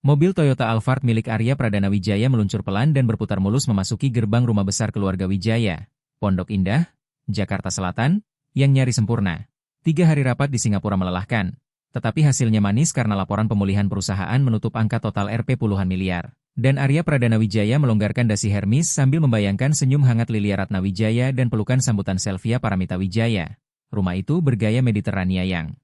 Mobil Toyota Alphard milik Arya Pradana Wijaya meluncur pelan dan berputar mulus memasuki gerbang rumah besar keluarga Wijaya, Pondok Indah, Jakarta Selatan, yang nyaris sempurna. 3 hari rapat di Singapura melelahkan, tetapi hasilnya manis karena laporan pemulihan perusahaan menutup angka total Rp puluhan miliar. Dan Arya Pradana Wijaya melonggarkan dasi Hermes sambil membayangkan senyum hangat Lilia Ratna Wijaya dan pelukan sambutan Selvia Paramita Wijaya. Rumah itu bergaya Mediterania yang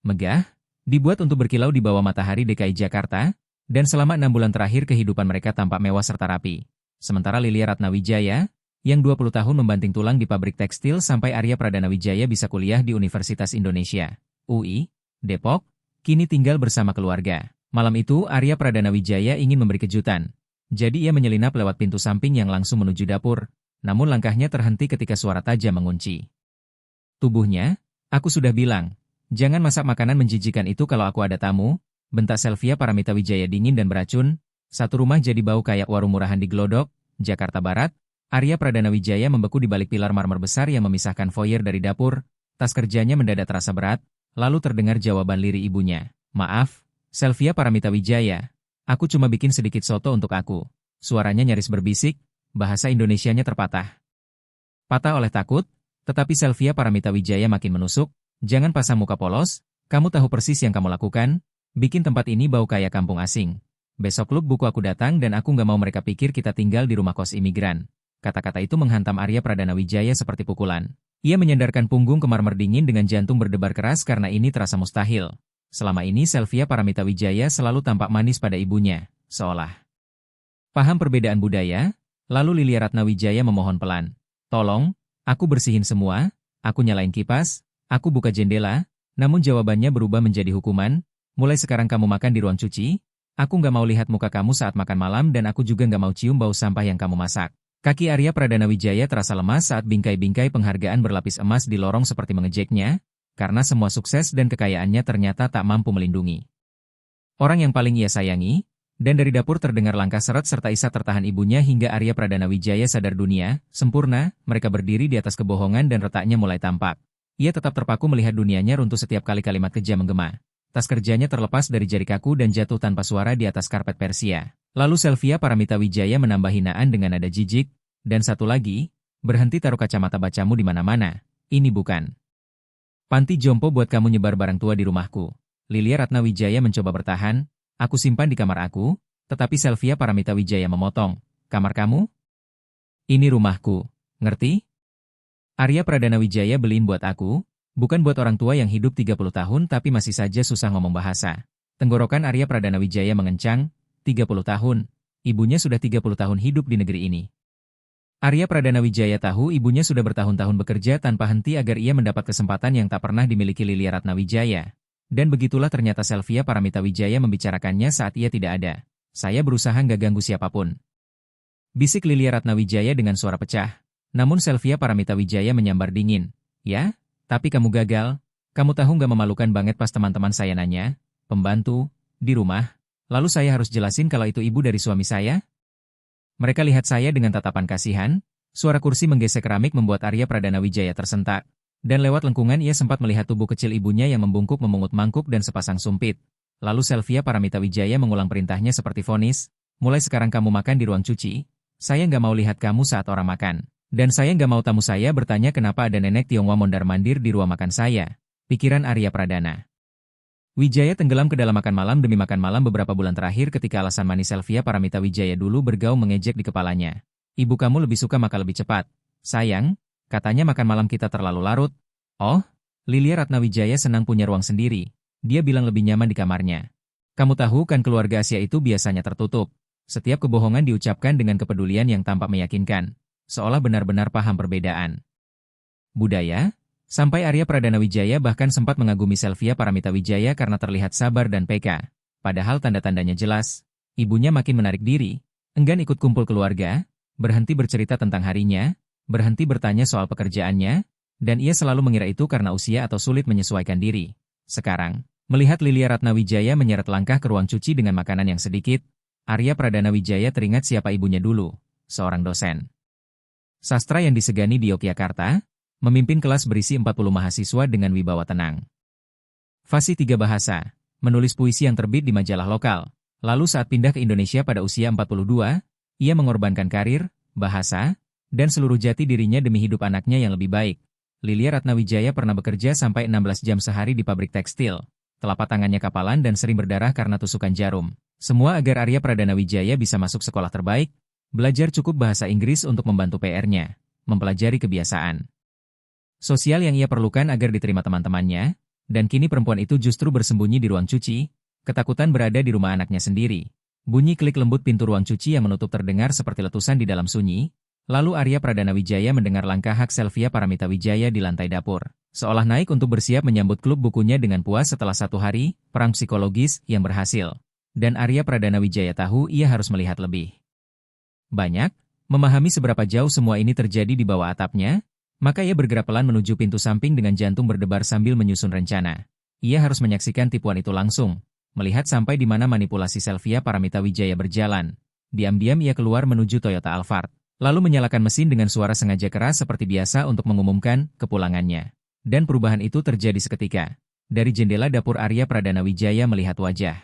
megah, dibuat untuk berkilau di bawah matahari DKI Jakarta, dan selama 6 bulan terakhir kehidupan mereka tampak mewah serta rapi. Sementara Lilia Ratna Wijaya, yang 20 tahun membanting tulang di pabrik tekstil sampai Arya Pradana Wijaya bisa kuliah di Universitas Indonesia, UI, Depok, kini tinggal bersama keluarga. Malam itu Arya Pradana Wijaya ingin memberi kejutan. Jadi ia menyelinap lewat pintu samping yang langsung menuju dapur, namun langkahnya terhenti ketika suara tajam mengunci tubuhnya. "Aku sudah bilang, jangan masak makanan menjijikan itu kalau aku ada tamu," bentak Selvia Paramita Wijaya dingin dan beracun. Satu rumah jadi bau kayak warung murahan di Glodok, Jakarta Barat. Arya Pradana Wijaya membeku di balik pilar marmer besar yang memisahkan foyer dari dapur. Tas kerjanya mendadak terasa berat, lalu terdengar jawaban lirih ibunya. "Maaf, Selvia Paramita Wijaya, aku cuma bikin sedikit soto untuk aku." Suaranya nyaris berbisik, bahasa Indonesianya terpatah. Patah oleh takut, tetapi Selvia Paramita Wijaya makin menusuk. "Jangan pasang muka polos, kamu tahu persis yang kamu lakukan, bikin tempat ini bau kayak kampung asing. Besok klub buku aku datang dan aku nggak mau mereka pikir kita tinggal di rumah kos imigran." Kata-kata itu menghantam Arya Pradana Wijaya seperti pukulan. Ia menyandarkan punggung ke marmer dingin dengan jantung berdebar keras karena ini terasa mustahil. Selama ini Selvia Paramita Wijaya selalu tampak manis pada ibunya, seolah paham perbedaan budaya. Lalu Lilia Ratna Wijaya memohon pelan, "Tolong, aku bersihin semua, aku nyalain kipas, aku buka jendela." Namun jawabannya berubah menjadi hukuman. "Mulai sekarang kamu makan di ruang cuci, aku nggak mau lihat muka kamu saat makan malam dan aku juga nggak mau cium bau sampah yang kamu masak." Kaki Arya Pradana Wijaya terasa lemas saat bingkai-bingkai penghargaan berlapis emas di lorong seperti mengejeknya, karena semua sukses dan kekayaannya ternyata tak mampu melindungi orang yang paling ia sayangi. Dan dari dapur terdengar langkah seret serta isak tertahan ibunya hingga Arya Pradana Wijaya sadar dunia sempurna. Mereka berdiri di atas kebohongan dan retaknya mulai tampak. Ia tetap terpaku melihat dunianya runtuh setiap kali kalimat kejam menggema. Tas kerjanya terlepas dari jari kaku dan jatuh tanpa suara di atas karpet Persia. Lalu Selvia Paramita Wijaya menambah hinaan dengan nada jijik. "Dan satu lagi, berhenti taruh kacamata bacamu di mana-mana. Ini bukan panti jompo buat kamu nyebar barang tua di rumahku." Lilia Ratna Wijaya mencoba bertahan, "Aku simpan di kamar aku," tetapi Selvia Paramita Wijaya memotong. "Kamar kamu? Ini rumahku, ngerti? Arya Pradana Wijaya beliin buat aku, bukan buat orang tua yang hidup 30 tahun tapi masih saja susah ngomong bahasa." Tenggorokan Arya Pradana Wijaya mengencang. 30 tahun, ibunya sudah 30 tahun hidup di negeri ini. Arya Pradana Wijaya tahu ibunya sudah bertahun-tahun bekerja tanpa henti agar ia mendapat kesempatan yang tak pernah dimiliki Lilia Ratna Wijaya. Dan begitulah ternyata Selvia Paramita Wijaya membicarakannya saat ia tidak ada. "Saya berusaha nggak ganggu siapapun," bisik Lilia Ratna Wijaya dengan suara pecah. Namun Selvia Paramita Wijaya menyambar dingin. "Ya, tapi kamu gagal. Kamu tahu nggak memalukan banget pas teman-teman saya nanya, pembantu, di rumah. Lalu saya harus jelasin kalau itu ibu dari suami saya? Mereka lihat saya dengan tatapan kasihan." Suara kursi menggesek keramik membuat Arya Pradana Wijaya tersentak. Dan lewat lengkungan ia sempat melihat tubuh kecil ibunya yang membungkuk memungut mangkuk dan sepasang sumpit. Lalu Selvia Paramita Wijaya mengulang perintahnya seperti vonis, "Mulai sekarang kamu makan di ruang cuci. Saya nggak mau lihat kamu saat orang makan. Dan saya nggak mau tamu saya bertanya kenapa ada nenek Tionghoa mondar-mandir di ruang makan saya." Pikiran Arya Pradana Wijaya tenggelam ke dalam makan malam demi makan malam beberapa bulan terakhir ketika alasan manis Selvia Paramita Wijaya dulu bergaung mengejek di kepalanya. "Ibu kamu lebih suka makan lebih cepat. Sayang, katanya makan malam kita terlalu larut." "Oh, Lilia Ratna Wijaya senang punya ruang sendiri." Dia bilang lebih nyaman di kamarnya. "Kamu tahu kan keluarga Asia itu biasanya tertutup." Setiap kebohongan diucapkan dengan kepedulian yang tampak meyakinkan, seolah benar-benar paham perbedaan budaya. Sampai Arya Pradana Wijaya bahkan sempat mengagumi Selvia Paramita Wijaya karena terlihat sabar dan peka. Padahal tanda-tandanya jelas. Ibunya makin menarik diri, enggan ikut kumpul keluarga, berhenti bercerita tentang harinya, berhenti bertanya soal pekerjaannya, dan ia selalu mengira itu karena usia atau sulit menyesuaikan diri. Sekarang, melihat Lilia Ratna Wijaya menyeret langkah ke ruang cuci dengan makanan yang sedikit, Arya Pradana Wijaya teringat siapa ibunya dulu, seorang dosen sastra yang disegani di Yogyakarta, memimpin kelas berisi 40 mahasiswa dengan wibawa tenang. Fasih 3 bahasa, menulis puisi yang terbit di majalah lokal, Lalu saat pindah ke Indonesia pada usia 42, ia mengorbankan karir, bahasa, dan seluruh jati dirinya demi hidup anaknya yang lebih baik. Lilia Ratnawijaya pernah bekerja sampai 16 jam sehari di pabrik tekstil. Telapak tangannya kapalan dan sering berdarah karena tusukan jarum. Semua agar Arya Pradana Wijaya bisa masuk sekolah terbaik, belajar cukup bahasa Inggris untuk membantu PR-nya, mempelajari kebiasaan sosial yang ia perlukan agar diterima teman-temannya, dan kini perempuan itu justru bersembunyi di ruang cuci, ketakutan berada di rumah anaknya sendiri. Bunyi klik lembut pintu ruang cuci yang menutup terdengar seperti letusan di dalam sunyi, lalu Arya Pradana Wijaya mendengar langkah Hak Selvia Paramita Wijaya di lantai dapur. Seolah naik untuk bersiap menyambut klub bukunya dengan puas setelah 1 hari, perang psikologis yang berhasil. Dan Arya Pradana Wijaya tahu ia harus melihat lebih banyak, memahami seberapa jauh semua ini terjadi di bawah atapnya, maka ia bergerak pelan menuju pintu samping dengan jantung berdebar sambil menyusun rencana. Ia harus menyaksikan tipuan itu langsung, melihat sampai di mana manipulasi Selvia Paramita Wijaya berjalan. Diam-diam ia keluar menuju Toyota Alphard, lalu menyalakan mesin dengan suara sengaja keras seperti biasa untuk mengumumkan kepulangannya. Dan perubahan itu terjadi seketika. Dari jendela dapur Arya Pradana Wijaya melihat wajah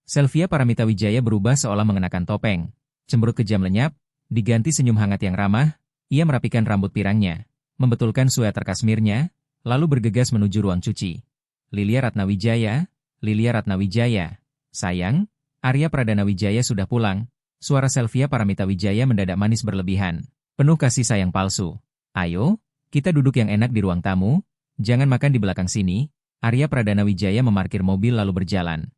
Selvia Paramita Wijaya berubah seolah mengenakan topeng. Cemberut kejam lenyap, diganti senyum hangat yang ramah. Ia merapikan rambut pirangnya, membetulkan sweater kasmirnya, lalu bergegas menuju ruang cuci. Lilia Ratnawijaya, Lilia Ratnawijaya. Sayang, Arya Pradana Wijaya sudah pulang. Suara Selvia Paramita Wijaya mendadak manis berlebihan, penuh kasih sayang palsu. Ayo, kita duduk yang enak di ruang tamu, jangan makan di belakang sini. Arya Pradana Wijaya memarkir mobil lalu berjalan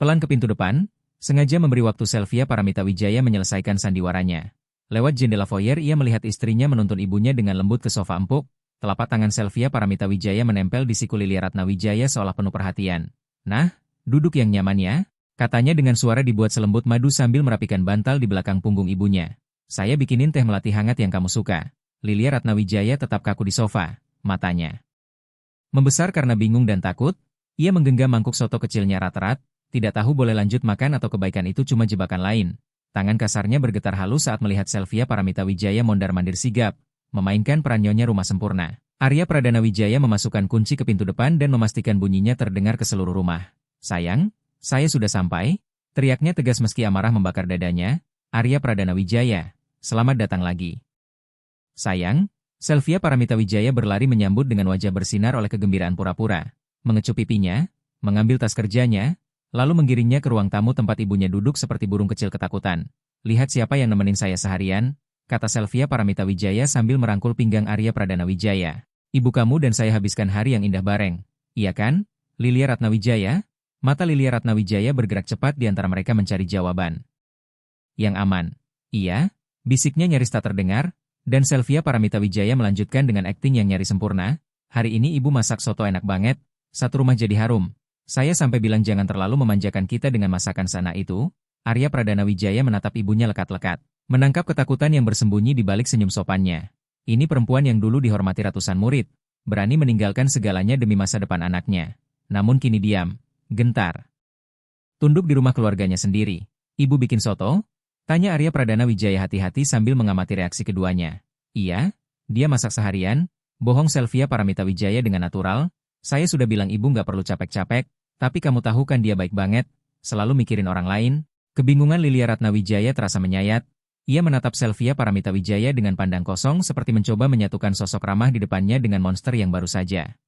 pelan ke pintu depan, sengaja memberi waktu Selvia Paramita Wijaya menyelesaikan sandiwaranya. Lewat jendela foyer ia melihat istrinya menuntun ibunya dengan lembut ke sofa empuk, telapak tangan Selvia Paramita Wijaya menempel di siku Lilia Ratnawijaya seolah penuh perhatian. Nah, duduk yang nyaman ya, katanya dengan suara dibuat selembut madu sambil merapikan bantal di belakang punggung ibunya. Saya bikinin teh melati hangat yang kamu suka. Lilia Ratnawijaya tetap kaku di sofa, matanya membesar karena bingung dan takut. Ia menggenggam mangkuk soto kecilnya rat-rat, tidak tahu boleh lanjut makan atau kebaikan itu cuma jebakan lain. Tangan kasarnya bergetar halus saat melihat Selvia Paramita Wijaya mondar-mandir sigap, memainkan peran nyonya rumah sempurna. Arya Pradana Wijaya memasukkan kunci ke pintu depan dan memastikan bunyinya terdengar ke seluruh rumah. Sayang, saya sudah sampai, teriaknya tegas meski amarah membakar dadanya. Arya Pradana Wijaya, selamat datang lagi. Sayang, Selvia Paramita Wijaya berlari menyambut dengan wajah bersinar oleh kegembiraan pura-pura. Mengecup pipinya, mengambil tas kerjanya, lalu menggiringnya ke ruang tamu tempat ibunya duduk seperti burung kecil ketakutan. Lihat siapa yang nemenin saya seharian, kata Selvia Paramita Wijaya sambil merangkul pinggang Arya Pradana Wijaya. Ibu kamu dan saya habiskan hari yang indah bareng. Iya kan, Lilia Ratnawijaya? Mata Lilia Ratnawijaya bergerak cepat di antara mereka mencari jawaban yang aman. Iya, bisiknya nyaris tak terdengar, dan Selvia Paramita Wijaya melanjutkan dengan akting yang nyaris sempurna. Hari ini ibu masak soto enak banget, satu rumah jadi harum. Saya sampai bilang jangan terlalu memanjakan kita dengan masakan sana itu. Arya Pradana Wijaya menatap ibunya lekat-lekat, menangkap ketakutan yang bersembunyi di balik senyum sopannya. Ini perempuan yang dulu dihormati ratusan murid, berani meninggalkan segalanya demi masa depan anaknya. Namun kini diam, gentar. Tunduk di rumah keluarganya sendiri. Ibu bikin soto? Tanya Arya Pradana Wijaya hati-hati sambil mengamati reaksi keduanya. Iya, dia masak seharian, bohong Selvia Paramita Wijaya dengan natural. Saya sudah bilang ibu nggak perlu capek-capek. Tapi kamu tahu kan dia baik banget, selalu mikirin orang lain. Kebingungan Lilia Ratnawijaya terasa menyayat. Ia menatap Selvia Paramita Wijaya dengan pandang kosong seperti mencoba menyatukan sosok ramah di depannya dengan monster yang baru saja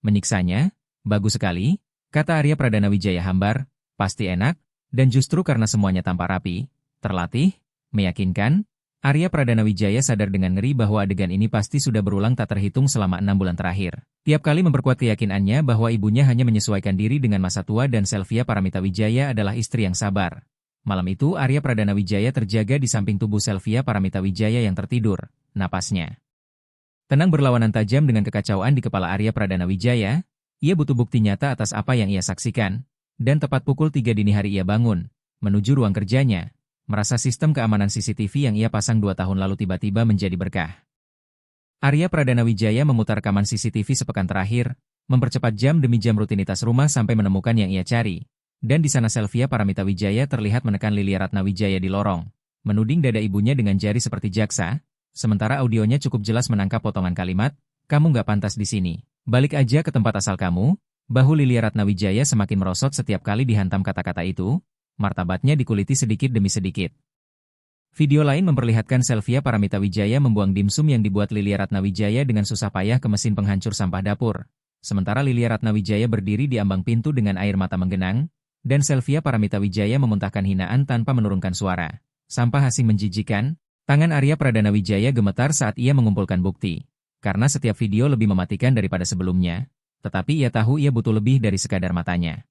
menyiksanya. Bagus sekali, kata Arya Pradana Wijaya hambar, pasti enak, dan justru karena semuanya tampak rapi, terlatih, meyakinkan, Arya Pradana Wijaya sadar dengan ngeri bahwa adegan ini pasti sudah berulang tak terhitung selama 6 bulan terakhir. Tiap kali memperkuat keyakinannya bahwa ibunya hanya menyesuaikan diri dengan masa tua dan Selvia Paramita Wijaya adalah istri yang sabar. Malam itu Arya Pradana Wijaya terjaga di samping tubuh Selvia Paramita Wijaya yang tertidur, napasnya tenang berlawanan tajam dengan kekacauan di kepala Arya Pradana Wijaya. Ia butuh bukti nyata atas apa yang ia saksikan. Dan tepat pukul 3 dini hari ia bangun, menuju ruang kerjanya. Merasa sistem keamanan CCTV yang ia pasang 2 tahun lalu tiba-tiba menjadi berkah. Arya Pradana Wijaya memutar rekaman CCTV sepekan terakhir, mempercepat jam demi jam rutinitas rumah sampai menemukan yang ia cari. Dan di sana Selvia Paramita Wijaya terlihat menekan Lilia Ratnawijaya di lorong, menuding dada ibunya dengan jari seperti jaksa, sementara audionya cukup jelas menangkap potongan kalimat, kamu nggak pantas di sini. Balik aja ke tempat asal kamu. Bahu Lilia Ratnawijaya semakin merosot setiap kali dihantam kata-kata itu, martabatnya dikuliti sedikit demi sedikit. Video lain memperlihatkan Selvia Paramitawijaya membuang dimsum yang dibuat Lilia Ratnawijaya dengan susah payah ke mesin penghancur sampah dapur. Sementara Lilia Ratnawijaya berdiri di ambang pintu dengan air mata menggenang, dan Selvia Paramitawijaya memuntahkan hinaan tanpa menurunkan suara. Sampah asing menjijikan, tangan Arya Pradanawijaya gemetar saat ia mengumpulkan bukti. Karena setiap video lebih mematikan daripada sebelumnya, tetapi ia tahu ia butuh lebih dari sekadar matanya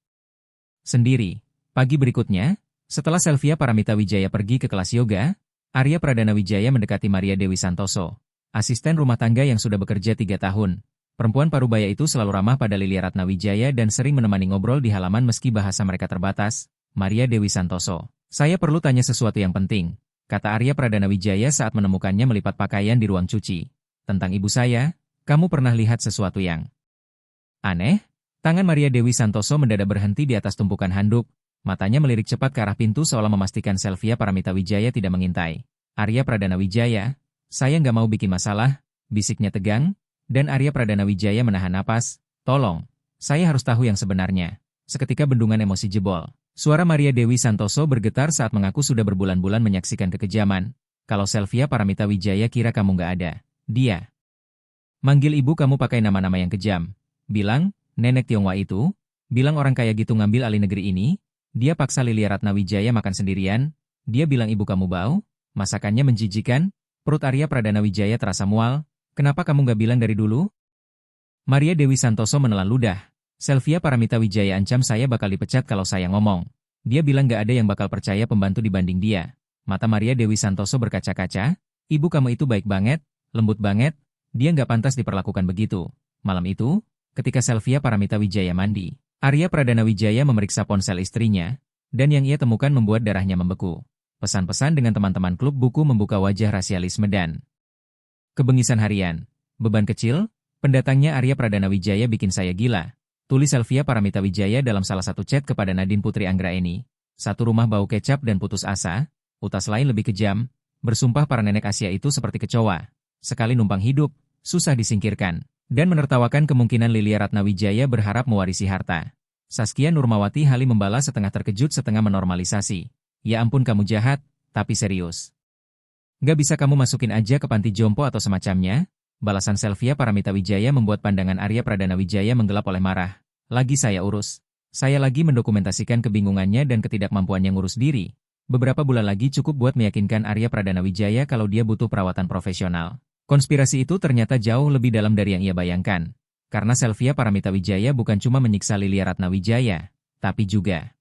sendiri. Pagi berikutnya, setelah Selvia Paramitawijaya pergi ke kelas yoga, Arya Pradanawijaya mendekati Maria Dewi Santoso, asisten rumah tangga yang sudah bekerja 3 tahun. Perempuan parubaya itu selalu ramah pada Lilia Ratnawijaya dan sering menemani ngobrol di halaman meski bahasa mereka terbatas. Maria Dewi Santoso, saya perlu tanya sesuatu yang penting, kata Arya Pradanawijaya saat menemukannya melipat pakaian di ruang cuci. Tentang ibu saya, kamu pernah lihat sesuatu yang aneh? Tangan Maria Dewi Santoso mendadak berhenti di atas tumpukan handuk. Matanya melirik cepat ke arah pintu seolah memastikan Selvia Paramitawijaya tidak mengintai. Arya Pradanawijaya, saya nggak mau bikin masalah, bisiknya tegang, dan Arya Pradanawijaya menahan napas. Tolong, saya harus tahu yang sebenarnya. Seketika bendungan emosi jebol. Suara Maria Dewi Santoso bergetar saat mengaku sudah berbulan-bulan menyaksikan kekejaman. Kalau Selvia Paramitawijaya kira kamu nggak ada, dia manggil ibu kamu pakai nama-nama yang kejam. Bilang, nenek Tionghoa itu, bilang orang kaya gitu ngambil alih negeri ini. Dia paksa Lilia Ratnawijaya makan sendirian. Dia bilang ibu kamu bau, masakannya menjijikan. Perut Arya Pradanawijaya terasa mual. Kenapa kamu nggak bilang dari dulu? Maria Dewi Santoso menelan ludah. Selvia Paramitawijaya ancam saya bakal dipecat kalau saya ngomong. Dia bilang nggak ada yang bakal percaya pembantu dibanding dia. Mata Maria Dewi Santoso berkaca-kaca. Ibu kamu itu baik banget, lembut banget. Dia nggak pantas diperlakukan begitu. Malam itu, ketika Selvia Paramitawijaya mandi, Arya Pradanawijaya memeriksa ponsel istrinya, dan yang ia temukan membuat darahnya membeku. Pesan-pesan dengan teman-teman klub buku membuka wajah rasialisme dan kebengisan harian. Beban kecil, pendatangnya Arya Pradanawijaya bikin saya gila. Tulis Selvia Paramitawijaya dalam salah satu chat kepada Nadine Putri Anggraeni. Satu rumah bau kecap dan putus asa, utas lain lebih kejam. Bersumpah para nenek Asia itu seperti kecoa. Sekali numpang hidup, susah disingkirkan. Dan menertawakan kemungkinan Lilia Ratnawijaya berharap mewarisi harta. Saskia Nurmawati Halim membalas setengah terkejut setengah menormalisasi. Ya ampun kamu jahat, tapi serius. Gak bisa kamu masukin aja ke panti jompo atau semacamnya? Balasan Selvia Paramitawijaya membuat pandangan Arya Pradanawijaya menggelap oleh marah. Lagi saya urus. Saya lagi mendokumentasikan kebingungannya dan ketidakmampuannya ngurus diri. Beberapa bulan lagi cukup buat meyakinkan Arya Pradanawijaya kalau dia butuh perawatan profesional. Konspirasi itu ternyata jauh lebih dalam dari yang ia bayangkan. Karena Selvia Paramitawijaya bukan cuma menyiksa Lilia Ratnawijaya, tapi juga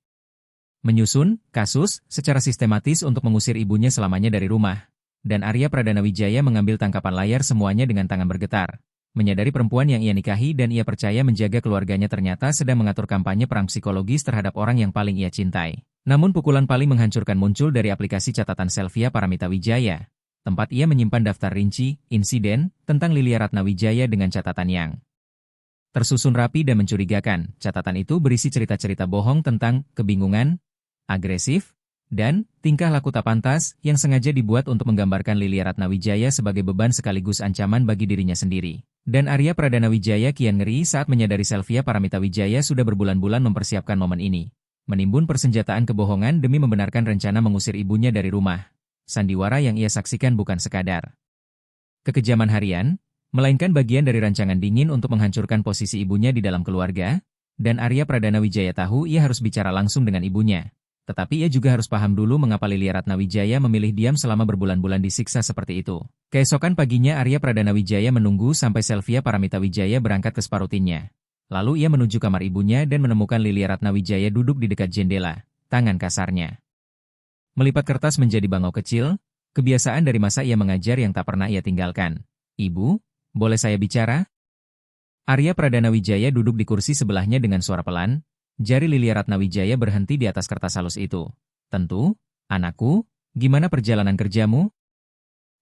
menyusun kasus secara sistematis untuk mengusir ibunya selamanya dari rumah. Dan Arya Pradanawijaya mengambil tangkapan layar semuanya dengan tangan bergetar. Menyadari perempuan yang ia nikahi dan ia percaya menjaga keluarganya ternyata sedang mengatur kampanye perang psikologis terhadap orang yang paling ia cintai. Namun pukulan paling menghancurkan muncul dari aplikasi catatan Selvia Paramitawijaya. Tempat ia menyimpan daftar rinci, insiden, tentang Lilia Ratnawijaya dengan catatan yang tersusun rapi dan mencurigakan. Catatan itu berisi cerita-cerita bohong tentang kebingungan, agresif, dan tingkah laku tak pantas yang sengaja dibuat untuk menggambarkan Lilia Ratnawijaya sebagai beban sekaligus ancaman bagi dirinya sendiri. Dan Arya Pradanawijaya kian ngeri saat menyadari Selvia Paramitawijaya sudah berbulan-bulan mempersiapkan momen ini. Menimbun persenjataan kebohongan demi membenarkan rencana mengusir ibunya dari rumah. Sandiwara yang ia saksikan bukan sekadar kekejaman harian, melainkan bagian dari rancangan dingin untuk menghancurkan posisi ibunya di dalam keluarga, dan Arya Pradanawijaya tahu ia harus bicara langsung dengan ibunya. Tetapi ia juga harus paham dulu mengapa Lilia Ratnawijaya memilih diam selama berbulan-bulan disiksa seperti itu. Keesokan paginya Arya Pradanawijaya menunggu sampai Selvia Paramitawijaya berangkat ke spa rutinnya. Lalu ia menuju kamar ibunya dan menemukan Lilia Ratnawijaya duduk di dekat jendela, tangan kasarnya melipat kertas menjadi bangau kecil, kebiasaan dari masa ia mengajar yang tak pernah ia tinggalkan. Ibu, boleh saya bicara? Arya Pradanawijaya duduk di kursi sebelahnya dengan suara pelan, jari Lilia Ratnawijaya berhenti di atas kertas halus itu. Tentu, anakku, gimana perjalanan kerjamu?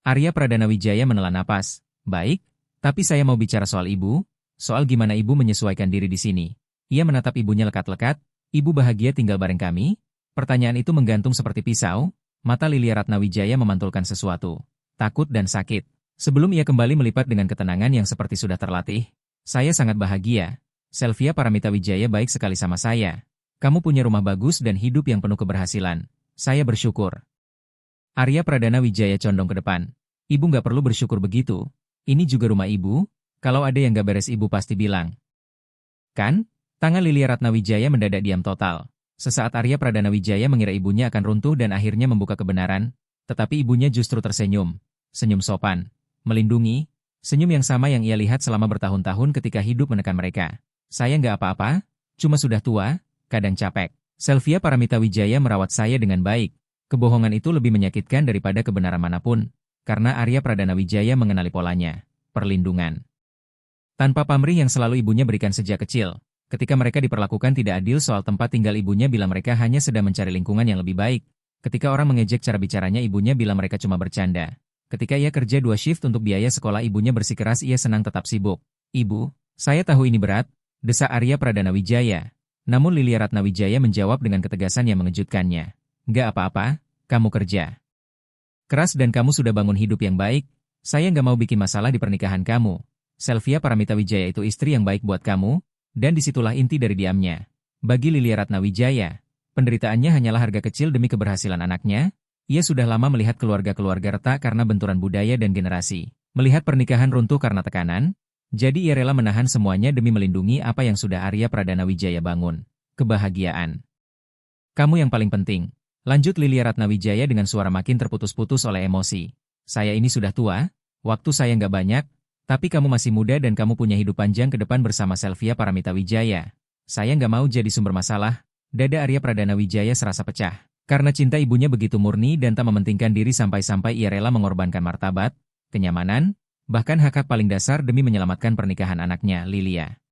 Arya Pradanawijaya menelan napas. Baik, tapi saya mau bicara soal ibu, soal gimana ibu menyesuaikan diri di sini. Ia menatap ibunya lekat-lekat, ibu bahagia tinggal bareng kami? Pertanyaan itu menggantung seperti pisau, mata Lilia Ratnawijaya memantulkan sesuatu. Takut dan sakit. Sebelum ia kembali melipat dengan ketenangan yang seperti sudah terlatih. Saya sangat bahagia. Selvia Paramita Wijaya baik sekali sama saya. Kamu punya rumah bagus dan hidup yang penuh keberhasilan. Saya bersyukur. Arya Pradana Wijaya condong ke depan. Ibu nggak perlu bersyukur begitu. Ini juga rumah ibu. Kalau ada yang nggak beres ibu pasti bilang. Kan? Tangan Lilia Ratna Wijaya mendadak diam total. Sesaat Arya Pradana Wijaya mengira ibunya akan runtuh dan akhirnya membuka kebenaran. Tetapi ibunya justru tersenyum. Senyum sopan. Melindungi. Senyum yang sama yang ia lihat selama bertahun-tahun ketika hidup menekan mereka. Saya nggak apa-apa. Cuma sudah tua. Kadang capek. Selvia Paramita Wijaya merawat saya dengan baik. Kebohongan itu lebih menyakitkan daripada kebenaran manapun. Karena Arya Pradana Wijaya mengenali polanya. Perlindungan. Tanpa pamrih yang selalu ibunya berikan sejak kecil. Ketika mereka diperlakukan tidak adil soal tempat tinggal ibunya bilang mereka hanya sedang mencari lingkungan yang lebih baik. Ketika orang mengejek cara bicaranya ibunya bilang mereka cuma bercanda. Ketika ia kerja 2 shift untuk biaya sekolah ibunya bersikeras ia senang tetap sibuk. Ibu, saya tahu ini berat, desak Arya Pradana Wijaya. Namun Lilia Ratna Wijaya menjawab dengan ketegasan yang mengejutkannya. Nggak apa-apa, kamu kerja keras dan kamu sudah bangun hidup yang baik. Saya nggak mau bikin masalah di pernikahan kamu. Selvia Paramita Wijaya itu istri yang baik buat kamu, dan disitulah inti dari diamnya. Bagi Lilia Ratna Wijaya, penderitaannya hanyalah harga kecil demi keberhasilan anaknya. Ia sudah lama melihat keluarga-keluarga retak karena benturan budaya dan generasi. Melihat pernikahan runtuh karena tekanan, jadi ia rela menahan semuanya demi melindungi apa yang sudah Arya Pradana Wijaya bangun. Kebahagiaan. Kamu yang paling penting. Lanjut Lilia Ratna Wijaya dengan suara makin terputus-putus oleh emosi. Saya ini sudah tua, waktu saya nggak banyak, tapi kamu masih muda dan kamu punya hidup panjang ke depan bersama Selvia Paramita Wijaya. Saya nggak mau jadi sumber masalah. Dada Arya Pradana Wijaya serasa pecah. Karena cinta ibunya begitu murni dan tak mementingkan diri sampai-sampai ia rela mengorbankan martabat, kenyamanan, bahkan hak-hak paling dasar demi menyelamatkan pernikahan anaknya, Lilia.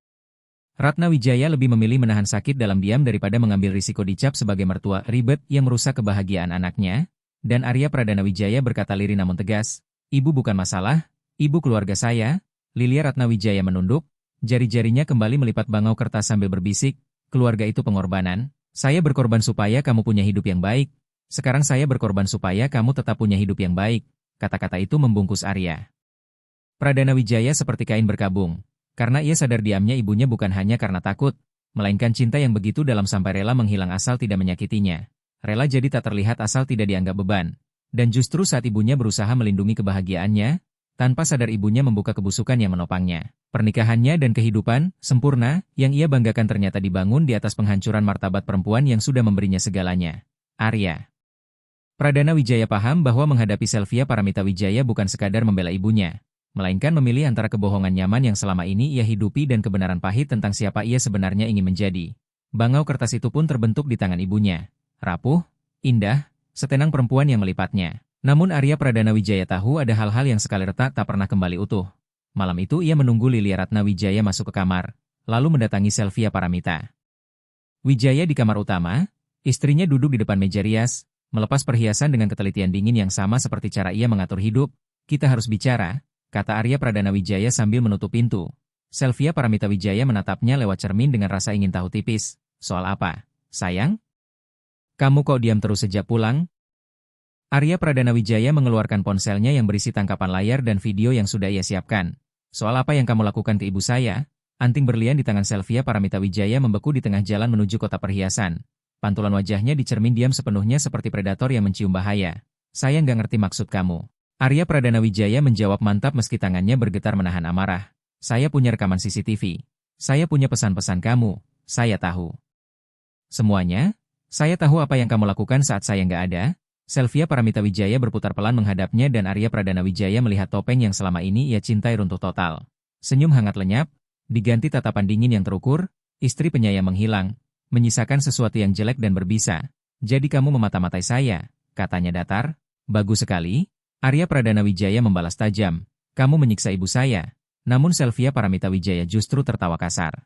Ratna Wijaya lebih memilih menahan sakit dalam diam daripada mengambil risiko dicap sebagai mertua ribet yang merusak kebahagiaan anaknya, dan Arya Pradana Wijaya berkata lirih namun tegas, Ibu bukan masalah, ibu keluarga saya. Lilia Ratna Wijaya menunduk, jari-jarinya kembali melipat bangau kertas sambil berbisik, keluarga itu pengorbanan. Saya berkorban supaya kamu punya hidup yang baik. Sekarang saya berkorban supaya kamu tetap punya hidup yang baik. Kata-kata itu membungkus Arya Pradana Wijaya seperti kain berkabung. Karena ia sadar diamnya ibunya bukan hanya karena takut, melainkan cinta yang begitu dalam sampai rela menghilang asal tidak menyakitinya. Rela jadi tak terlihat asal tidak dianggap beban. Dan justru saat ibunya berusaha melindungi kebahagiaannya, tanpa sadar ibunya membuka kebusukan yang menopangnya. Pernikahannya dan kehidupan sempurna yang ia banggakan ternyata dibangun di atas penghancuran martabat perempuan yang sudah memberinya segalanya. Arya Pradana Wijaya paham bahwa menghadapi Selvia Paramita Wijaya bukan sekadar membela ibunya, melainkan memilih antara kebohongan nyaman yang selama ini ia hidupi dan kebenaran pahit tentang siapa ia sebenarnya ingin menjadi. Bangau kertas itu pun terbentuk di tangan ibunya. Rapuh, indah, setenang perempuan yang melipatnya. Namun Arya Pradana Wijaya tahu ada hal-hal yang sekali retak tak pernah kembali utuh. Malam itu ia menunggu Lilia Ratna Wijaya masuk ke kamar, lalu mendatangi Selvia Paramita Wijaya di kamar utama. Istrinya duduk di depan meja rias, melepas perhiasan dengan ketelitian dingin yang sama seperti cara ia mengatur hidup. Kita harus bicara, kata Arya Pradana Wijaya sambil menutup pintu. Selvia Paramita Wijaya menatapnya lewat cermin dengan rasa ingin tahu tipis. Soal apa, sayang? Kamu kok diam terus sejak pulang? Arya Pradana Wijaya mengeluarkan ponselnya yang berisi tangkapan layar dan video yang sudah ia siapkan. Soal apa yang kamu lakukan ke ibu saya? Anting berlian di tangan Selvia Paramita Wijaya membeku di tengah jalan menuju kota perhiasan. Pantulan wajahnya di cermin diam sepenuhnya seperti predator yang mencium bahaya. Saya nggak ngerti maksud kamu. Arya Pradana Wijaya menjawab mantap meski tangannya bergetar menahan amarah. Saya punya rekaman CCTV. Saya punya pesan-pesan kamu. Saya tahu semuanya. Saya tahu apa yang kamu lakukan saat saya nggak ada. Selvia Paramita Wijaya berputar pelan menghadapnya dan Arya Pradana Wijaya melihat topeng yang selama ini ia cintai runtuh total. Senyum hangat lenyap, diganti tatapan dingin yang terukur, istri penyayang menghilang, menyisakan sesuatu yang jelek dan berbisa. Jadi kamu memata-matai saya, katanya datar. Bagus sekali. Arya Pradana Wijaya membalas tajam. Kamu menyiksa ibu saya. Namun Selvia Paramita Wijaya justru tertawa kasar.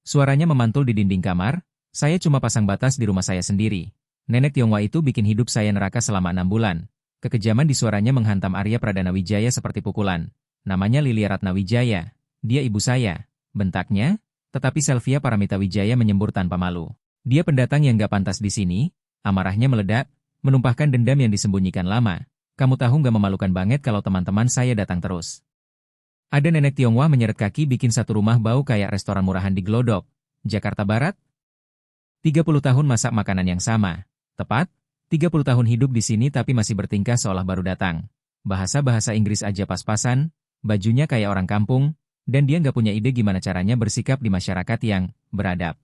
Suaranya memantul di dinding kamar. Saya cuma pasang batas di rumah saya sendiri. Nenek Tionghoa itu bikin hidup saya neraka selama 6 bulan. Kekejaman di suaranya menghantam Arya Pradana Wijaya seperti pukulan. Namanya Lilia Ratna Wijaya. Dia ibu saya, bentaknya, tetapi Selvia Paramita Wijaya menyembur tanpa malu. Dia pendatang yang gak pantas di sini. Amarahnya meledak, menumpahkan dendam yang disembunyikan lama. Kamu tahu gak memalukan banget kalau teman-teman saya datang terus. Ada nenek Tionghoa menyeret kaki bikin satu rumah bau kayak restoran murahan di Glodok, Jakarta Barat. 30 tahun masak makanan yang sama. Tepat, 30 tahun hidup di sini tapi masih bertingkah seolah baru datang. Bahasa-bahasa Inggris aja pas-pasan, bajunya kayak orang kampung, dan dia nggak punya ide gimana caranya bersikap di masyarakat yang beradab.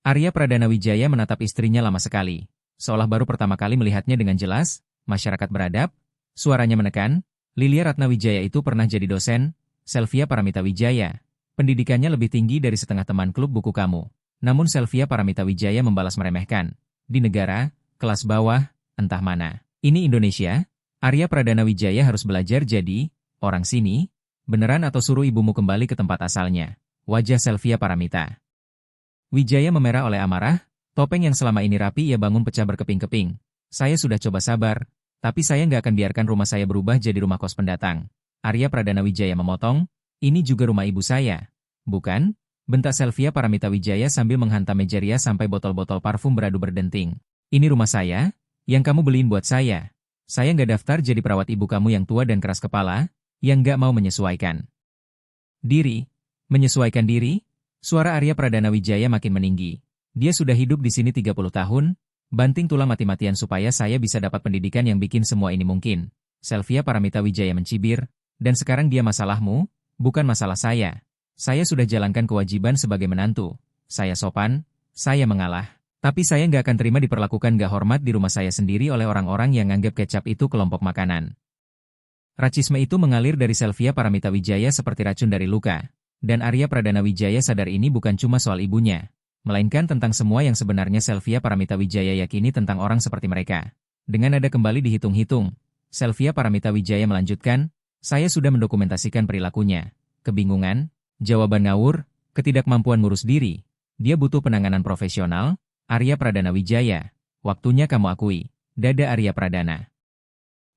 Arya Pradana Wijaya menatap istrinya lama sekali. Seolah baru pertama kali melihatnya dengan jelas, masyarakat beradab, suaranya menekan. Lilia Ratna Wijaya itu pernah jadi dosen, Selvia Paramita Wijaya. Pendidikannya lebih tinggi dari setengah teman klub buku kamu. Namun Selvia Paramita Wijaya membalas meremehkan. Di negara, kelas bawah, entah mana. Ini Indonesia, Arya Pradana Wijaya harus belajar jadi orang sini. Beneran atau suruh ibumu kembali ke tempat asalnya. Wajah Selvia Paramita Wijaya memerah oleh amarah, topeng yang selama ini rapi ia bangun pecah berkeping-keping. Saya sudah coba sabar. Tapi saya nggak akan biarkan rumah saya berubah jadi rumah kos pendatang. Arya Pradana Wijaya memotong, ini juga rumah ibu saya. Bukan? Bentak Selvia Paramita Wijaya sambil menghantam meja rias sampai botol-botol parfum beradu berdenting. Ini rumah saya, yang kamu beliin buat saya. Saya nggak daftar jadi perawat ibu kamu yang tua dan keras kepala, yang nggak mau menyesuaikan diri. Menyesuaikan diri? Suara Arya Pradana Wijaya makin meninggi. Dia sudah hidup di sini 30 tahun, banting tulang mati-matian supaya saya bisa dapat pendidikan yang bikin semua ini mungkin. Selvia Paramita Wijaya mencibir, dan sekarang dia masalahmu, bukan masalah saya. Saya sudah jalankan kewajiban sebagai menantu. Saya sopan, saya mengalah. Tapi saya nggak akan terima diperlakukan gak hormat di rumah saya sendiri oleh orang-orang yang nganggap kecap itu kelompok makanan. Racisme itu mengalir dari Selvia Paramita Wijaya seperti racun dari luka. Dan Arya Pradana Wijaya sadar ini bukan cuma soal ibunya, melainkan tentang semua yang sebenarnya Selvia Paramita Wijaya yakini tentang orang seperti mereka. Dengan nada kembali dihitung-hitung, Selvia Paramita Wijaya melanjutkan, saya sudah mendokumentasikan perilakunya. Kebingungan, jawaban ngawur, ketidakmampuan ngurus diri. Dia butuh penanganan profesional. Arya Pradana Wijaya, waktunya kamu akui. Dada Arya Pradana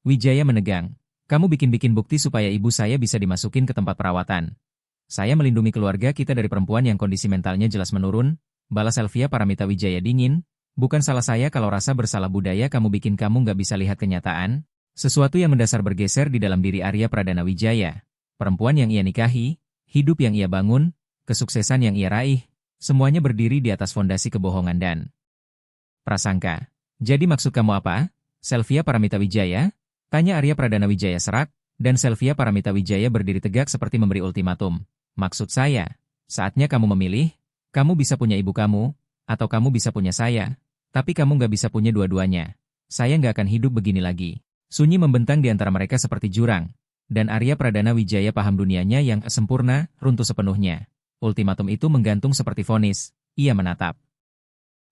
Wijaya menegang. Kamu bikin-bikin bukti supaya ibu saya bisa dimasukin ke tempat perawatan. Saya melindungi keluarga kita dari perempuan yang kondisi mentalnya jelas menurun. Balas Selvia Paramita Wijaya dingin, bukan salah saya kalau rasa bersalah budaya kamu bikin kamu nggak bisa lihat kenyataan. Sesuatu yang mendasar bergeser di dalam diri Arya Pradana Wijaya. Perempuan yang ia nikahi, hidup yang ia bangun, kesuksesan yang ia raih, semuanya berdiri di atas fondasi kebohongan dan prasangka. Jadi maksud kamu apa, Selvia Paramita Wijaya? Tanya Arya Pradana Wijaya serak, dan Selvia Paramita Wijaya berdiri tegak seperti memberi ultimatum. Maksud saya, saatnya kamu memilih. Kamu bisa punya ibu kamu, atau kamu bisa punya saya, tapi kamu nggak bisa punya dua-duanya. Saya nggak akan hidup begini lagi. Sunyi membentang di antara mereka seperti jurang, dan Arya Pradana Wijaya paham dunianya yang sempurna, runtuh sepenuhnya. Ultimatum itu menggantung seperti vonis. Ia menatap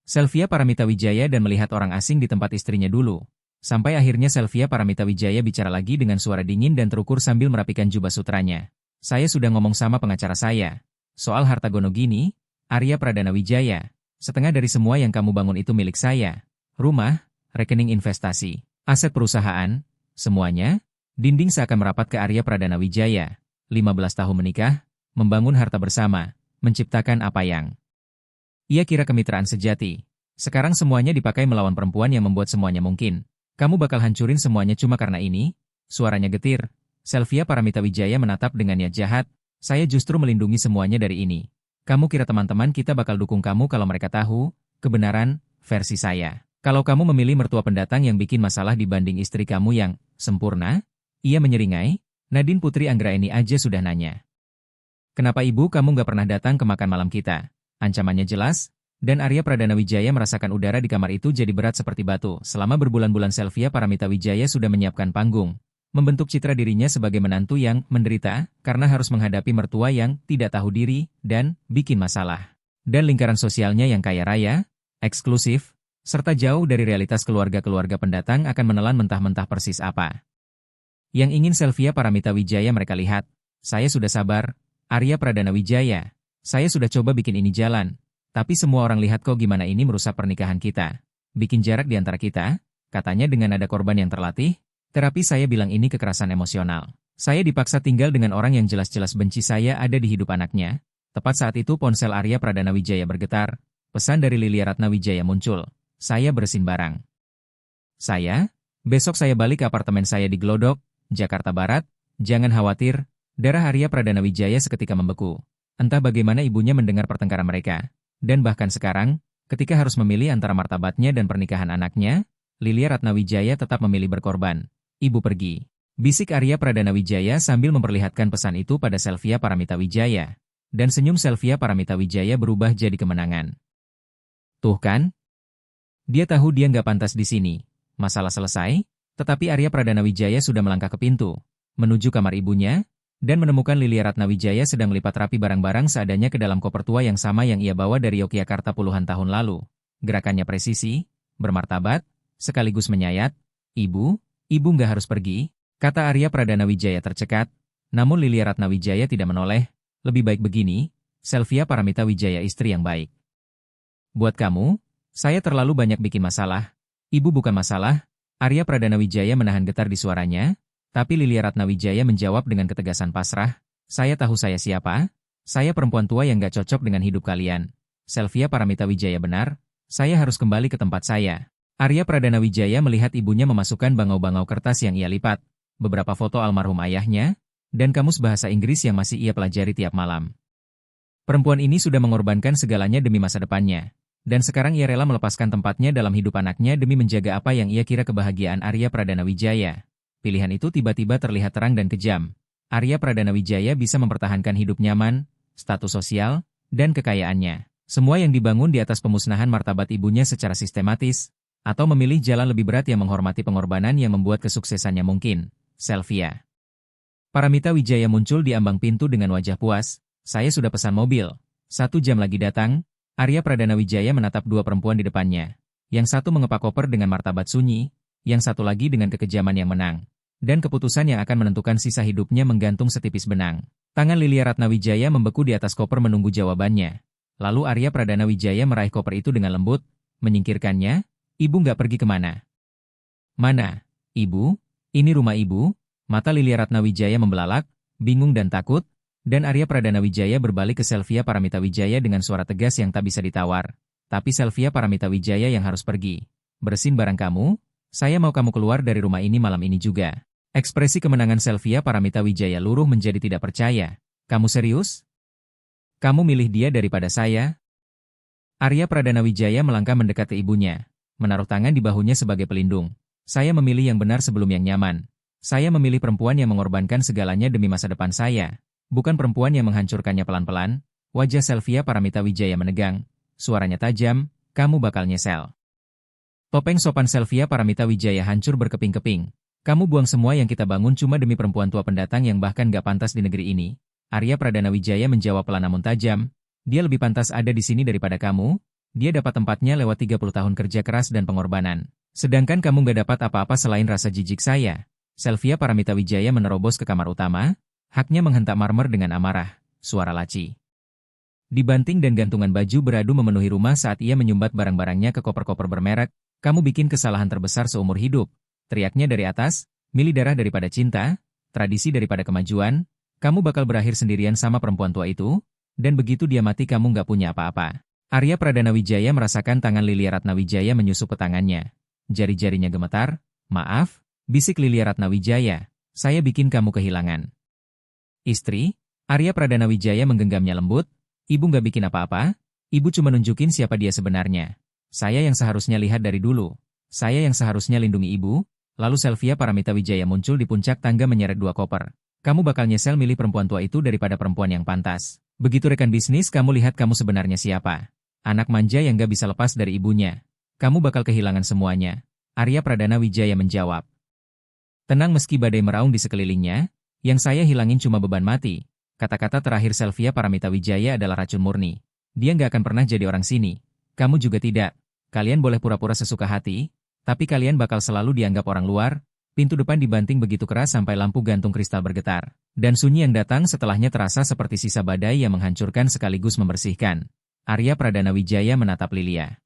Selvia Paramita Wijaya dan melihat orang asing di tempat istrinya dulu. Sampai akhirnya Selvia Paramita Wijaya bicara lagi dengan suara dingin dan terukur sambil merapikan jubah sutranya. Saya sudah ngomong sama pengacara saya. Soal harta gono gini, Arya Pradana Wijaya, setengah dari semua yang kamu bangun itu milik saya. Rumah, rekening investasi, aset perusahaan, semuanya. Dinding seakan merapat ke Arya Pradana Wijaya. 15 tahun menikah, membangun harta bersama, menciptakan apa yang ia kira kemitraan sejati. Sekarang semuanya dipakai melawan perempuan yang membuat semuanya mungkin. Kamu bakal hancurin semuanya cuma karena ini? Suaranya getir. Selvia Paramita Wijaya menatap dengan niat jahat. Saya justru melindungi semuanya dari ini. Kamu kira teman-teman kita bakal dukung kamu kalau mereka tahu kebenaran versi saya. Kalau kamu memilih mertua pendatang yang bikin masalah dibanding istri kamu yang sempurna? Ia menyeringai. Nadine Putri Anggraeni aja sudah nanya. Kenapa ibu kamu nggak pernah datang ke makan malam kita? Ancamannya jelas, dan Arya Pradana Wijaya merasakan udara di kamar itu jadi berat seperti batu. Selama berbulan-bulan Selvia Paramita Wijaya sudah menyiapkan panggung, membentuk citra dirinya sebagai menantu yang menderita karena harus menghadapi mertua yang tidak tahu diri dan bikin masalah. Dan lingkaran sosialnya yang kaya raya, eksklusif, serta jauh dari realitas keluarga-keluarga pendatang akan menelan mentah-mentah persis apa yang ingin Selvia Paramita Wijaya mereka lihat. Saya sudah sabar, Arya Pradana Wijaya. Saya sudah coba bikin ini jalan, tapi semua orang lihat kok gimana ini merusak pernikahan kita. Bikin jarak di antara kita, katanya dengan nada korban yang terlatih. Terapi saya bilang ini kekerasan emosional. Saya dipaksa tinggal dengan orang yang jelas-jelas benci saya ada di hidup anaknya. Tepat saat itu ponsel Arya Pradana Wijaya bergetar. Pesan dari Lilia Ratna Wijaya muncul. Saya bersin barang. Besok saya balik ke apartemen saya di Glodok, Jakarta Barat. Jangan khawatir, Darah Arya Pradana Wijaya seketika membeku. Entah bagaimana ibunya mendengar pertengkaran mereka. Dan bahkan sekarang, ketika harus memilih antara martabatnya dan pernikahan anaknya, Lilia Ratnawijaya tetap memilih berkorban. Ibu pergi. Bisik Arya Pradana Wijaya sambil memperlihatkan pesan itu pada Selvia Paramita Wijaya. Dan senyum Selvia Paramita Wijaya berubah jadi kemenangan. Tuh kan? Dia tahu dia nggak pantas di sini. Masalah selesai, tetapi Arya Pradana Wijaya sudah melangkah ke pintu, menuju kamar ibunya, dan menemukan Lilia Ratnawijaya sedang melipat rapi barang-barang seadanya ke dalam koper tua yang sama yang ia bawa dari Yogyakarta puluhan tahun lalu. Gerakannya presisi, bermartabat, sekaligus menyayat. Ibu nggak harus pergi, kata Arya Pradana Wijaya tercekat, namun Lilia Ratnawijaya tidak menoleh. Lebih baik begini, Selvia Paramita Wijaya istri yang baik. Buat kamu, saya terlalu banyak bikin masalah. Ibu bukan masalah. Arya Pradana Wijaya menahan getar di suaranya, tapi Lilia Ratnawijaya menjawab dengan ketegasan pasrah. Saya tahu saya siapa. Saya perempuan tua yang gak cocok dengan hidup kalian. Selvia Paramita Wijaya benar. Saya harus kembali ke tempat saya. Arya Pradana Wijaya melihat ibunya memasukkan bangau-bangau kertas yang ia lipat, beberapa foto almarhum ayahnya, dan kamus bahasa Inggris yang masih ia pelajari tiap malam. Perempuan ini sudah mengorbankan segalanya demi masa depannya. Dan sekarang ia rela melepaskan tempatnya dalam hidup anaknya demi menjaga apa yang ia kira kebahagiaan Arya Pradana Wijaya. Pilihan itu tiba-tiba terlihat terang dan kejam. Arya Pradana Wijaya bisa mempertahankan hidup nyaman, status sosial, dan kekayaannya. Semua yang dibangun di atas pemusnahan martabat ibunya secara sistematis, atau memilih jalan lebih berat yang menghormati pengorbanan yang membuat kesuksesannya mungkin. Selvia Paramita Wijaya muncul di ambang pintu dengan wajah puas. Saya sudah pesan mobil. 1 jam lagi datang. Arya Pradana Wijaya menatap dua perempuan di depannya. Yang satu mengepak koper dengan martabat sunyi, yang satu lagi dengan kekejaman yang menang. Dan keputusan yang akan menentukan sisa hidupnya menggantung setipis benang. Tangan Lilia Ratnawijaya membeku di atas koper menunggu jawabannya. Lalu Arya Pradana Wijaya meraih koper itu dengan lembut, menyingkirkannya. Ibu nggak pergi kemana? Mana? Ibu? Ini rumah ibu? Mata Lilia Ratnawijaya membelalak, bingung dan takut. Dan Arya Pradana Wijaya berbalik ke Selvia Paramita Wijaya dengan suara tegas yang tak bisa ditawar. Tapi Selvia Paramita Wijaya yang harus pergi. Bersin barang kamu, saya mau kamu keluar dari rumah ini malam ini juga. Ekspresi kemenangan Selvia Paramita Wijaya luruh menjadi tidak percaya. Kamu serius? Kamu milih dia daripada saya? Arya Pradana Wijaya melangkah mendekat ke ibunya, menaruh tangan di bahunya sebagai pelindung. Saya memilih yang benar sebelum yang nyaman. Saya memilih perempuan yang mengorbankan segalanya demi masa depan saya. Bukan perempuan yang menghancurkannya pelan-pelan. Wajah Selvia Paramita Wijaya menegang. Suaranya tajam, kamu bakal nyesel. Topeng sopan Selvia Paramita Wijaya hancur berkeping-keping. Kamu buang semua yang kita bangun cuma demi perempuan tua pendatang yang bahkan gak pantas di negeri ini. Arya Pradana Wijaya menjawab pelan namun tajam. Dia lebih pantas ada di sini daripada kamu. Dia dapat tempatnya lewat 30 tahun kerja keras dan pengorbanan. Sedangkan kamu gak dapat apa-apa selain rasa jijik saya. Selvia Paramita Wijaya menerobos ke kamar utama. Haknya menghentak marmer dengan amarah, suara laci dibanting dan gantungan baju beradu memenuhi rumah saat ia menyumbat barang-barangnya ke koper-koper bermerek. Kamu bikin kesalahan terbesar seumur hidup. Teriaknya dari atas, milih darah daripada cinta, tradisi daripada kemajuan, kamu bakal berakhir sendirian sama perempuan tua itu, dan begitu dia mati kamu nggak punya apa-apa. Arya Pradana Wijaya merasakan tangan Lilia Ratnawijaya menyusup ke tangannya. Jari-jarinya gemetar. Maaf, bisik Lilia Ratnawijaya, saya bikin kamu kehilangan istri. Arya Pradana Wijaya menggenggamnya lembut. Ibu nggak bikin apa-apa. Ibu cuma nunjukin siapa dia sebenarnya. Saya yang seharusnya lihat dari dulu. Saya yang seharusnya lindungi ibu. Lalu Selvia Paramita Wijaya muncul di puncak tangga menyeret 2 koper. Kamu bakal nyesel milih perempuan tua itu daripada perempuan yang pantas. Begitu rekan bisnis kamu lihat kamu sebenarnya siapa. Anak manja yang gak bisa lepas dari ibunya. Kamu bakal kehilangan semuanya. Arya Pradana Wijaya menjawab. Tenang meski badai meraung di sekelilingnya. Yang saya hilangin cuma beban mati. Kata-kata terakhir Selvia Paramita Wijaya adalah racun murni. Dia nggak akan pernah jadi orang sini. Kamu juga tidak. Kalian boleh pura-pura sesuka hati, tapi kalian bakal selalu dianggap orang luar. Pintu depan dibanting begitu keras sampai lampu gantung kristal bergetar. Dan sunyi yang datang setelahnya terasa seperti sisa badai yang menghancurkan sekaligus membersihkan. Arya Pradana Wijaya menatap Lilia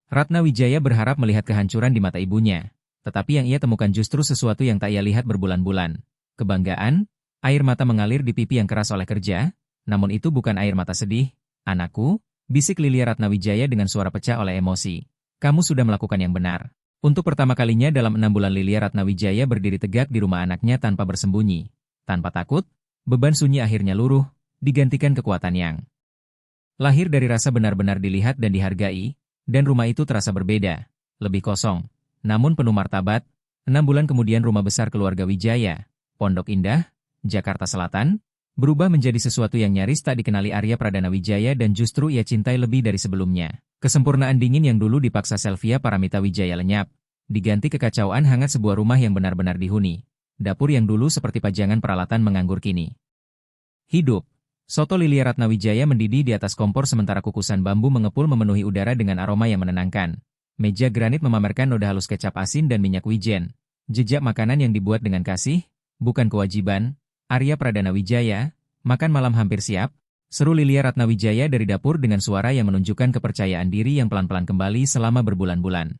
Ratnawijaya berharap melihat kehancuran di mata ibunya. Tetapi yang ia temukan justru sesuatu yang tak ia lihat berbulan-bulan. Kebanggaan, air mata mengalir di pipi yang keras oleh kerja, namun itu bukan air mata sedih. Anakku, bisik Lilia Ratnawijaya dengan suara pecah oleh emosi. Kamu sudah melakukan yang benar. Untuk pertama kalinya dalam 6 bulan Lilia Ratnawijaya berdiri tegak di rumah anaknya tanpa bersembunyi. Tanpa takut, Beban sunyi akhirnya luruh, digantikan kekuatan yang lahir dari rasa benar-benar dilihat dan dihargai, dan rumah itu terasa berbeda, lebih kosong, namun penuh martabat. 6 bulan kemudian rumah besar keluarga Wijaya, Pondok Indah, Jakarta Selatan, berubah menjadi sesuatu yang nyaris tak dikenali Arya Pradana Wijaya dan justru ia cintai lebih dari sebelumnya. Kesempurnaan dingin yang dulu dipaksa Selvia Paramita Wijaya lenyap, diganti kekacauan hangat sebuah rumah yang benar-benar dihuni. Dapur yang dulu seperti pajangan peralatan menganggur kini hidup. Soto Lilia Ratna Wijaya mendidih di atas kompor sementara kukusan bambu mengepul memenuhi udara dengan aroma yang menenangkan. Meja granit memamerkan noda halus kecap asin dan minyak wijen. Jejak makanan yang dibuat dengan kasih, bukan kewajiban. Arya Pradana Wijaya, makan malam hampir siap. Seru Lilia Ratna Wijaya dari dapur dengan suara yang menunjukkan kepercayaan diri yang pelan-pelan kembali selama berbulan-bulan.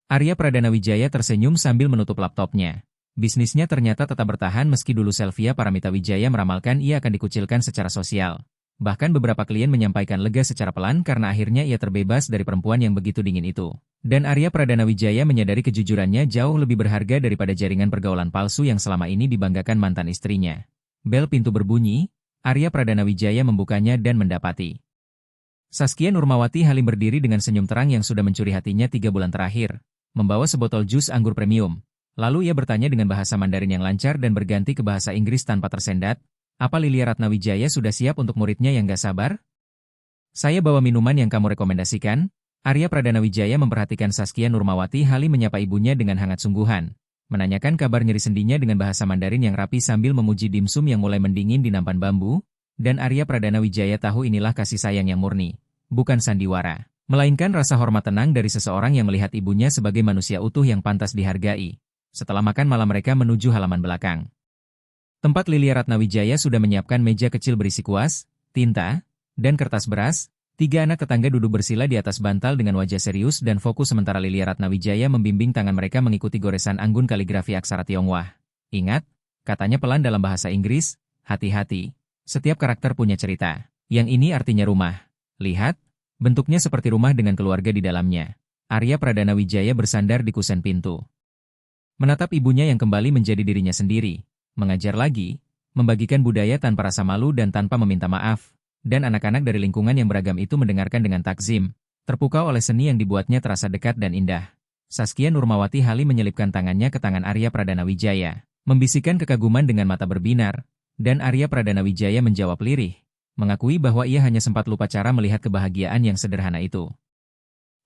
Arya Pradana Wijaya tersenyum sambil menutup laptopnya. Bisnisnya ternyata tetap bertahan meski dulu Selvia Paramita Wijaya meramalkan ia akan dikucilkan secara sosial. Bahkan beberapa klien menyampaikan lega secara pelan karena akhirnya ia terbebas dari perempuan yang begitu dingin itu. Dan Arya Pradana Wijaya menyadari kejujurannya jauh lebih berharga daripada jaringan pergaulan palsu yang selama ini dibanggakan mantan istrinya. Bel pintu berbunyi, Arya Pradana Wijaya membukanya dan mendapati Saskia Nurmawati Halim berdiri dengan senyum terang yang sudah mencuri hatinya 3 bulan terakhir, membawa sebotol jus anggur premium. Lalu ia bertanya dengan bahasa Mandarin yang lancar dan berganti ke bahasa Inggris tanpa tersendat, "Apa Lilia Ratna Wijaya sudah siap untuk muridnya yang gak sabar?" "Saya bawa minuman yang kamu rekomendasikan." Arya Pradana Wijaya memperhatikan Saskia Nurmawati Halim menyapa ibunya dengan hangat sungguhan, menanyakan kabar nyeri sendinya dengan bahasa Mandarin yang rapi sambil memuji dimsum yang mulai mendingin di nampan bambu, dan Arya Pradana Wijaya tahu inilah kasih sayang yang murni, bukan sandiwara, melainkan rasa hormat tenang dari seseorang yang melihat ibunya sebagai manusia utuh yang pantas dihargai. Setelah makan malam mereka menuju halaman belakang. Tempat Lilia Ratna Wijaya sudah menyiapkan meja kecil berisi kuas, tinta, dan kertas beras. 3 anak tetangga duduk bersila di atas bantal dengan wajah serius dan fokus sementara Lilia Ratna Wijaya membimbing tangan mereka mengikuti goresan anggun kaligrafi aksara Tionghoa. "Ingat," katanya pelan dalam bahasa Inggris, "hati-hati. Setiap karakter punya cerita. Yang ini artinya rumah. Lihat, bentuknya seperti rumah dengan keluarga di dalamnya." Arya Pradana Wijaya bersandar di kusen pintu, menatap ibunya yang kembali menjadi dirinya sendiri, mengajar lagi, membagikan budaya tanpa rasa malu dan tanpa meminta maaf, dan anak-anak dari lingkungan yang beragam itu mendengarkan dengan takzim, terpukau oleh seni yang dibuatnya terasa dekat dan indah. Saskia Nurmawati Halim menyelipkan tangannya ke tangan Arya Pradana Wijaya, membisikkan kekaguman dengan mata berbinar, dan Arya Pradana Wijaya menjawab lirih, mengakui bahwa ia hanya sempat lupa cara melihat kebahagiaan yang sederhana itu.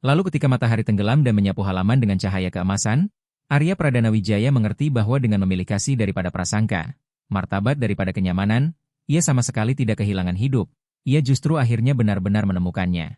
Lalu ketika matahari tenggelam dan menyapu halaman dengan cahaya keemasan, Arya Pradana Wijaya mengerti bahwa dengan memilih kasih daripada prasangka, martabat daripada kenyamanan, ia sama sekali tidak kehilangan hidup, ia justru akhirnya benar-benar menemukannya.